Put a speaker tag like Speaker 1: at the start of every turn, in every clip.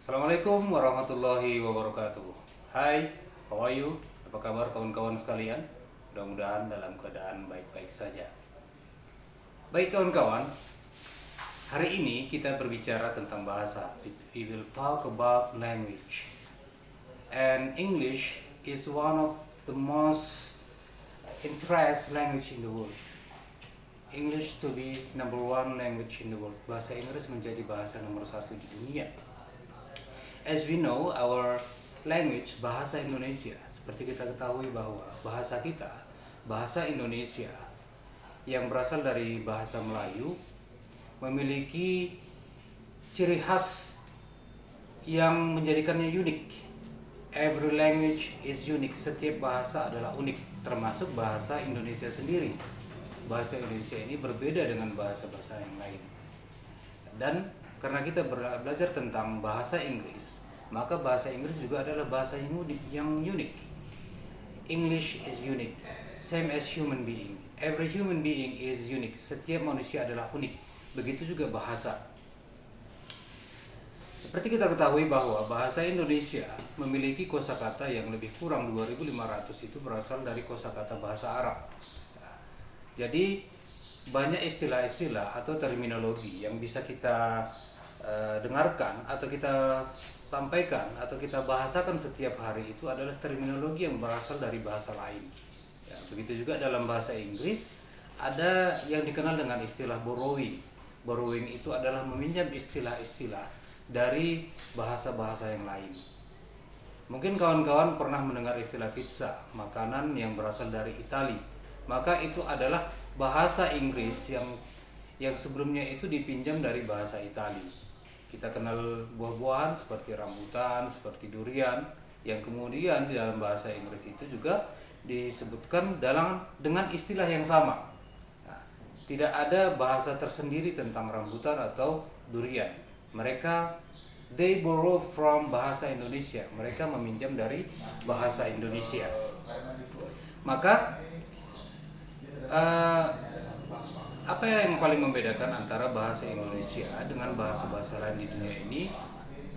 Speaker 1: Assalamualaikum warahmatullahi wabarakatuh. Hai, how are you? Apa kabar kawan-kawan sekalian? Mudah-mudahan dalam keadaan baik-baik saja. Baik kawan-kawan, hari ini kita berbicara tentang bahasa. We will talk about language. And English is one of the most interest language in the world. English to be number one language in the world. Bahasa Inggris menjadi bahasa nomor satu di dunia. As we know, our language, bahasa Indonesia, seperti kita ketahui bahwa bahasa kita, bahasa Indonesia yang berasal dari bahasa Melayu, memiliki ciri khas yang menjadikannya unik. Every language is unique. Setiap bahasa adalah unik, termasuk bahasa Indonesia sendiri. Bahasa Indonesia ini berbeda dengan bahasa-bahasa yang lain. Dan karena kita belajar tentang bahasa Inggris, maka bahasa Inggris juga adalah bahasa yang unik. English is unique, same as human being. Every human being is unique. Setiap manusia adalah unik. Begitu juga bahasa. Seperti kita ketahui bahwa bahasa Indonesia memiliki kosakata yang lebih kurang 2.500 itu berasal dari kosakata bahasa Arab. Jadi banyak istilah-istilah atau terminologi yang bisa kita dengarkan atau kita sampaikan atau kita bahasakan setiap hari itu adalah terminologi yang berasal dari bahasa lain. Ya, begitu juga dalam bahasa Inggris ada yang dikenal dengan istilah borrowing. Borrowing itu adalah meminjam istilah-istilah dari bahasa-bahasa yang lain. Mungkin kawan-kawan pernah mendengar istilah pizza, makanan yang berasal dari Italia. Maka itu adalah bahasa Inggris yang sebelumnya itu dipinjam dari bahasa Italia. Kita kenal buah-buahan seperti rambutan, seperti durian, yang kemudian di dalam bahasa Inggris itu juga disebutkan dengan istilah yang sama. Nah, tidak ada bahasa tersendiri tentang rambutan atau durian. They borrow from bahasa Indonesia. Mereka meminjam dari bahasa Indonesia. Maka apa yang paling membedakan antara bahasa Indonesia dengan bahasa-bahasa lain di dunia ini,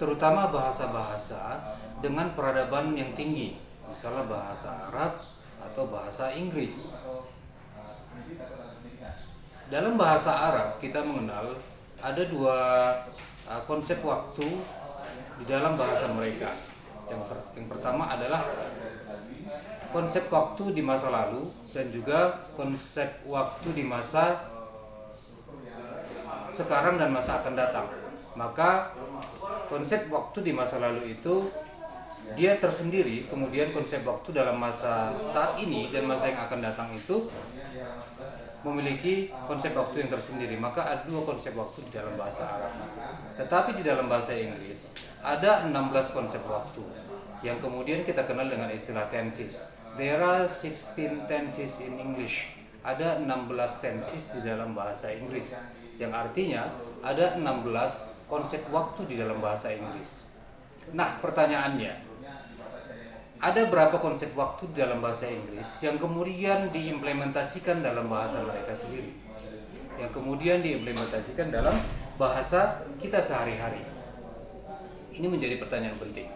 Speaker 1: terutama bahasa-bahasa dengan peradaban yang tinggi, misalnya bahasa Arab atau bahasa Inggris. Dalam bahasa Arab kita mengenal ada dua konsep waktu di dalam bahasa mereka. Yang pertama adalah konsep waktu di masa lalu dan juga konsep waktu di masa sekarang dan masa akan datang. Maka konsep waktu di masa lalu itu dia tersendiri, kemudian konsep waktu dalam masa saat ini dan masa yang akan datang itu memiliki konsep waktu yang tersendiri. Maka ada dua konsep waktu di dalam bahasa Arab. Tetapi di dalam bahasa Inggris ada 16 konsep waktu yang kemudian kita kenal dengan istilah tenses. There are 16 tenses in English. Ada 16 tenses di dalam bahasa Inggris, yang artinya ada 16 konsep waktu di dalam bahasa Inggris. Nah, pertanyaannya, ada berapa konsep waktu di dalam bahasa Inggris yang kemudian diimplementasikan dalam bahasa mereka sendiri, yang kemudian diimplementasikan dalam bahasa kita sehari-hari? Ini menjadi pertanyaan penting.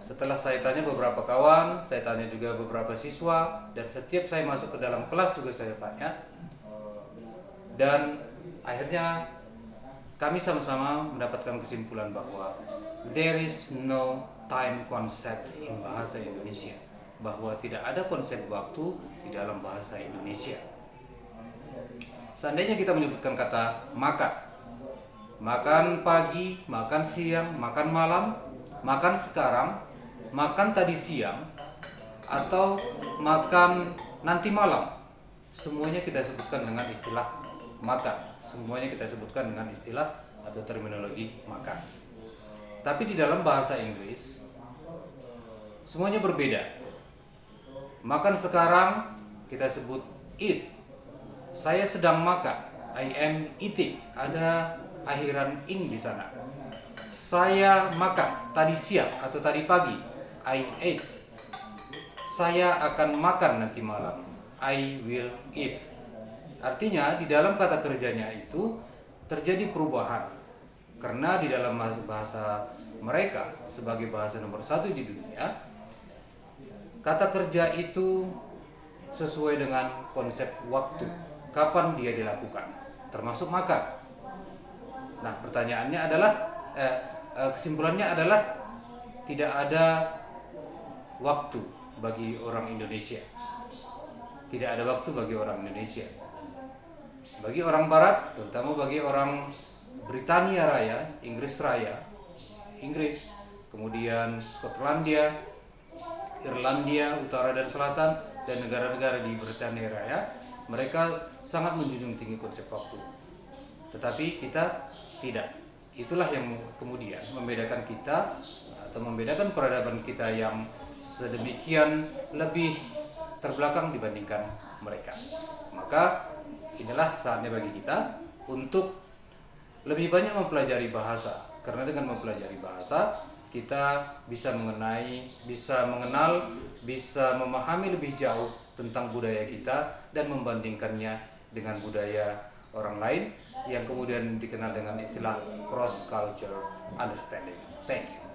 Speaker 1: Setelah saya tanya beberapa kawan, saya tanya juga beberapa siswa, dan setiap saya masuk ke dalam kelas juga saya tanya. Dan akhirnya kami sama-sama mendapatkan kesimpulan bahwa there is no time concept in bahasa Indonesia, bahwa tidak ada konsep waktu di dalam bahasa Indonesia. Seandainya kita menyebutkan kata makan, makan pagi, makan siang, makan malam, makan sekarang, makan tadi siang, atau makan nanti malam, semuanya kita sebutkan dengan istilah makan. Semuanya kita sebutkan dengan istilah atau terminologi makan. Tapi di dalam bahasa Inggris semuanya berbeda. Makan sekarang kita sebut eat. Saya sedang makan, I am eating. Ada akhiran ing di sana. Saya makan tadi siang atau tadi pagi, I ate. Saya akan makan nanti malam, I will eat. Artinya di dalam kata kerjanya itu terjadi perubahan. Karena di dalam bahasa mereka sebagai bahasa nomor 1 di dunia, kata kerja itu sesuai dengan konsep waktu, kapan dia dilakukan, termasuk makan. Nah, pertanyaannya adalah, kesimpulannya adalah tidak ada waktu bagi orang Indonesia. Tidak ada waktu bagi orang Indonesia. Bagi orang Barat, terutama bagi orang Britania Raya, Inggris Raya, Inggris, kemudian Skotlandia, Irlandia Utara dan Selatan, dan negara-negara di Britania Raya, mereka sangat menjunjung tinggi konsep waktu. Tetapi kita tidak. Itulah yang kemudian membedakan kita, atau membedakan peradaban kita yang sedemikian lebih terbelakang dibandingkan mereka. Maka inilah saatnya bagi kita untuk lebih banyak mempelajari bahasa, karena dengan mempelajari bahasa kita bisa mengenal, bisa memahami lebih jauh tentang budaya kita dan membandingkannya dengan budaya orang lain yang kemudian dikenal dengan istilah cross culture understanding. Thank you.